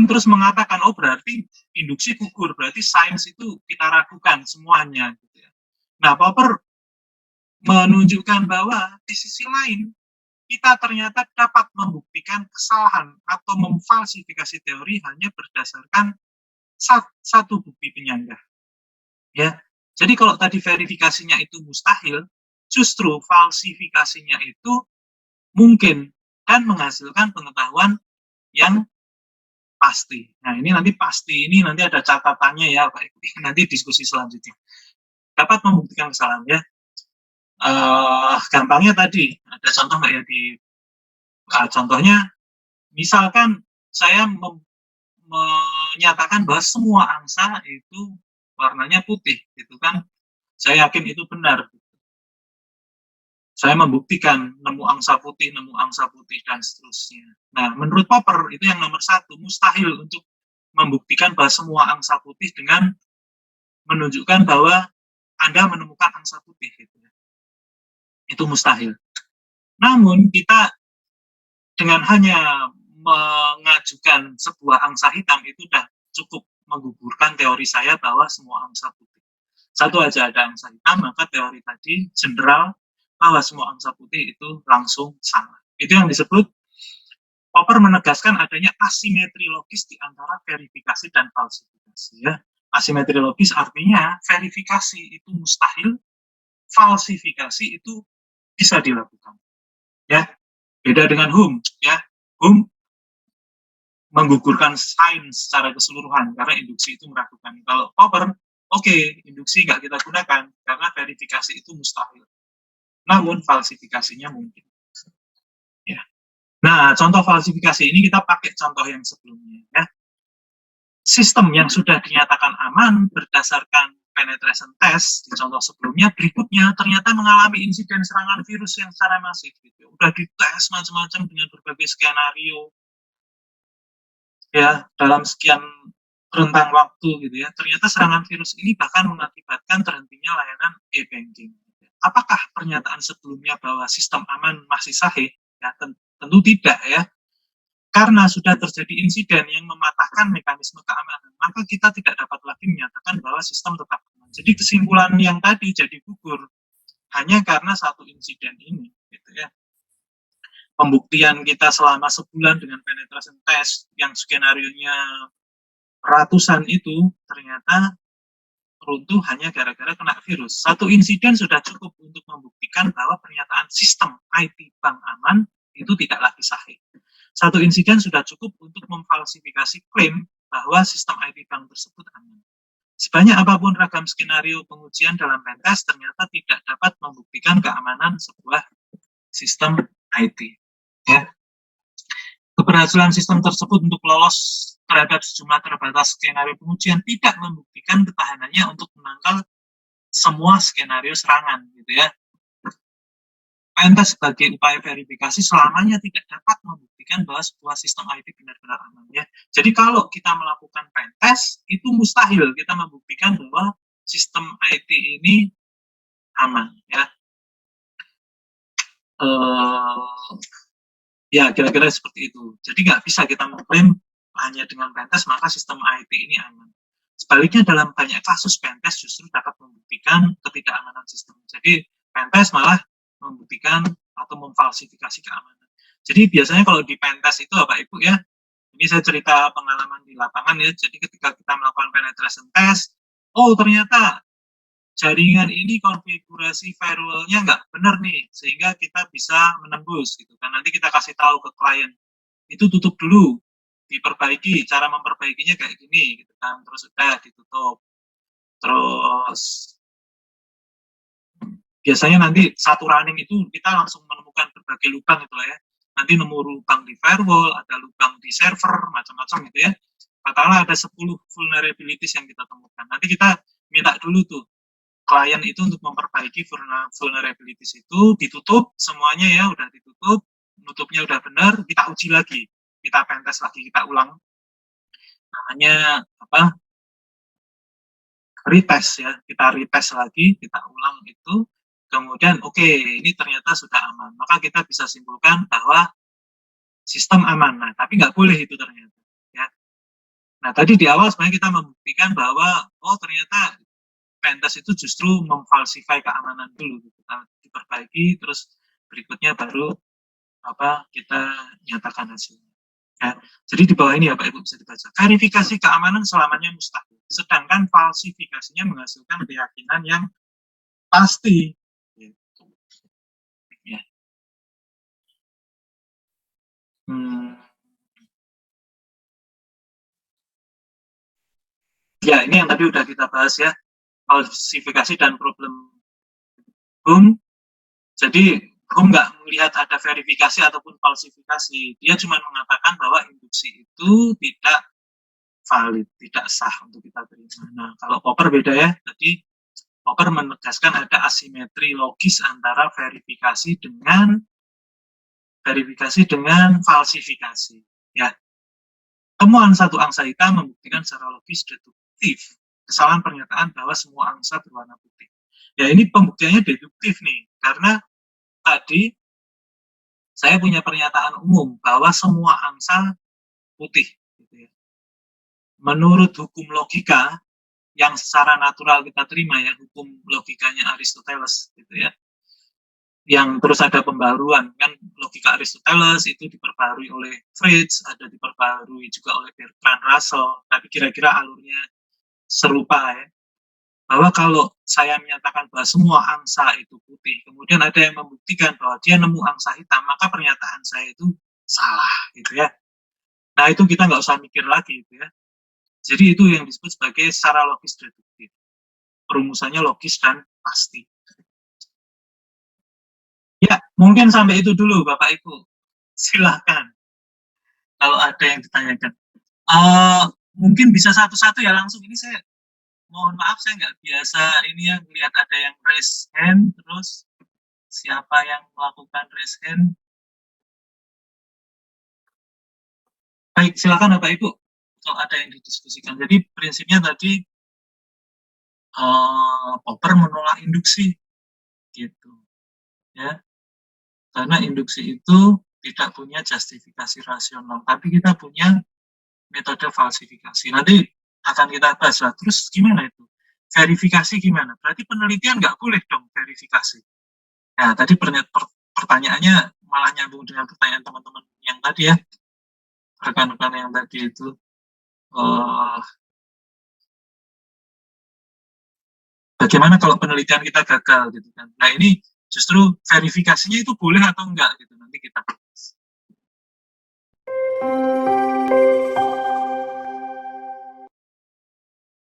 terus mengatakan, oh berarti induksi gugur, berarti sains itu kita ragukan semuanya. Gitu ya. Nah, Popper menunjukkan bahwa di sisi lain, kita ternyata dapat membuktikan kesalahan atau memfalsifikasi teori hanya berdasarkan satu bukti penyangga. Ya, jadi kalau tadi verifikasinya itu mustahil, justru falsifikasinya itu mungkin dan menghasilkan pengetahuan yang pasti. Nah, ini nanti pasti, ini nanti ada catatannya ya, Pak Ibu. Nanti diskusi selanjutnya. Dapat membuktikan kesalahan ya. Gampangnya tadi, ada contoh nggak ya di contohnya, misalkan saya menyatakan bahwa semua angsa itu warnanya putih, gitu kan? Saya yakin itu benar. Saya membuktikan nemu angsa putih, dan seterusnya. Nah, menurut Popper itu yang nomor satu, mustahil untuk membuktikan bahwa semua angsa putih dengan menunjukkan bahwa Anda menemukan angsa putih. Gitu. Itu mustahil. Namun kita dengan hanya mengajukan sebuah angsa hitam itu sudah cukup menggugurkan teori saya bahwa semua angsa putih. Satu aja ada angsa hitam, maka teori tadi general bahwa semua angsa putih itu langsung sama. Itu yang disebut, Popper menegaskan adanya asimetri logis di antara verifikasi dan falsifikasi. Ya. Asimetri logis artinya verifikasi itu mustahil, falsifikasi itu bisa dilakukan. Ya, beda dengan Hume. Ya, Hume menggugurkan sains secara keseluruhan karena induksi itu meragukan. Kalau Popper, oke, induksi nggak kita gunakan karena verifikasi itu mustahil. Namun falsifikasinya mungkin. Ya. Nah, contoh falsifikasi ini kita pakai contoh yang sebelumnya. Ya. Sistem yang sudah dinyatakan aman berdasarkan penetration test di contoh sebelumnya, berikutnya ternyata mengalami insiden serangan virus yang secara masif. Gitu. Udah dites macam-macam dengan berbagai skenario. Ya, dalam sekian rentang waktu gitu ya, ternyata serangan virus ini bahkan mengakibatkan terhentinya layanan e-banking. Apakah pernyataan sebelumnya bahwa sistem aman masih sahih? Ya, tentu tidak ya. Karena sudah terjadi insiden yang mematahkan mekanisme keamanan, maka kita tidak dapat lagi menyatakan bahwa sistem tetap aman. Jadi kesimpulan yang tadi jadi gugur hanya karena satu insiden ini, gitu ya. Pembuktian kita selama sebulan dengan penetration test yang skenario-nya ratusan itu ternyata runtuh hanya gara-gara kena virus. Satu insiden sudah cukup untuk membuktikan bahwa pernyataan sistem IT bank aman itu tidak lagi sahih. Satu insiden sudah cukup untuk memfalsifikasi klaim bahwa sistem IT bank tersebut aman. Sebanyak apapun ragam skenario pengujian dalam pentest ternyata tidak dapat membuktikan keamanan sebuah sistem IT. Ya. Keberhasilan sistem tersebut untuk lolos terhadap sejumlah terbatas skenario pengujian tidak membuktikan ketahanannya untuk menangkal semua skenario serangan, gitu ya. Pentest sebagai upaya verifikasi selamanya tidak dapat membuktikan bahwa sebuah sistem IT benar-benar aman, ya. Jadi kalau kita melakukan pentest, itu mustahil kita membuktikan bahwa sistem IT ini aman, ya. Ya, kira-kira seperti itu. Jadi nggak bisa kita mengklaim hanya dengan pentest maka sistem IT ini aman. Sebaliknya dalam banyak kasus pentest justru dapat membuktikan ketidakamanan sistem. Jadi pentest malah membuktikan atau memfalsifikasi keamanan. Jadi biasanya kalau di pentest itu Bapak Ibu ya, ini saya cerita pengalaman di lapangan ya. Jadi ketika kita melakukan penetration test, oh ternyata jaringan ini konfigurasi firewall-nya nggak benar nih, sehingga kita bisa menembus gitu kan. Nanti kita kasih tahu ke klien, itu tutup dulu, diperbaiki, cara memperbaikinya kayak gini gitu kan, terus udah ditutup. Terus biasanya nanti satu running itu kita langsung menemukan berbagai lubang gitu lah ya. Nanti nemu lubang di firewall, ada lubang di server, macam-macam gitu ya. Katakanlah ada 10 vulnerabilities yang kita temukan. Nanti kita minta dulu tuh klien itu untuk memperbaiki vulnerabilities itu, ditutup semuanya ya, udah ditutup, nutupnya udah benar, kita uji lagi, kita pentest lagi, kita ulang, namanya apa, retest ya, kita retest lagi, kita ulang itu, kemudian oke, ini ternyata sudah aman, maka kita bisa simpulkan bahwa sistem aman. Nah, tapi nggak boleh itu ternyata ya, Nah, tadi di awal sebenarnya kita membuktikan bahwa, oh ternyata pentest itu justru memfalsify keamanan dulu, kita diperbaiki, terus berikutnya baru kita nyatakan hasilnya. Ya, jadi di bawah ini ya Pak Ibu bisa dibaca. Verifikasi keamanan selamanya mustahil, sedangkan falsifikasinya menghasilkan keyakinan yang pasti. Gitu. Ya. Ya, ini yang tadi udah kita bahas ya, falsifikasi dan problem boom. Jadi Hukum nggak melihat ada verifikasi ataupun falsifikasi. Dia cuma mengatakan bahwa induksi itu tidak valid, tidak sah untuk kita terima. Nah, kalau Popper beda ya. Jadi Popper menegaskan ada asimetri logis antara verifikasi dengan falsifikasi. Ya, temuan satu angsa hitam membuktikan secara logis deduktif kesalahan pernyataan bahwa semua angsa berwarna putih. Ya, ini pembuktiannya deduktif nih, karena tadi saya punya pernyataan umum bahwa semua angsa putih. Gitu ya. Menurut hukum logika yang secara natural kita terima ya, hukum logikanya Aristoteles, gitu ya, yang terus ada pembaruan kan, logika Aristoteles itu diperbarui oleh Fritz, ada diperbarui juga oleh Bertrand Russell, tapi kira-kira alurnya serupa ya. Bahwa kalau saya menyatakan bahwa semua angsa itu putih, kemudian ada yang membuktikan bahwa dia nemu angsa hitam, maka pernyataan saya itu salah, gitu ya. Nah, itu kita nggak usah mikir lagi, gitu ya. Jadi itu yang disebut sebagai secara logis deduktif. Perumusannya logis dan pasti. Ya, mungkin sampai itu dulu, Bapak Ibu. Silakan, kalau ada yang ditanyakan. Mungkin bisa satu-satu ya langsung. Ini saya mohon maaf, saya nggak biasa ini ya, melihat ada yang raise hand, terus siapa yang melakukan raise hand. Baik, silakan Bapak Ibu, kalau ada yang didiskusikan. Jadi prinsipnya tadi Popper menolak induksi, gitu ya, karena induksi itu tidak punya justifikasi rasional, tapi kita punya metode falsifikasi. Nanti akan kita bahas lah. Terus gimana itu? Verifikasi gimana? Berarti penelitian nggak boleh dong verifikasi. Nah, tadi pertanyaannya malah nyambung dengan pertanyaan teman-teman yang tadi ya, rekan-rekan yang tadi itu. Bagaimana kalau penelitian kita gagal gitu kan? Nah, ini justru verifikasinya itu boleh atau enggak gitu, nanti kita bahas.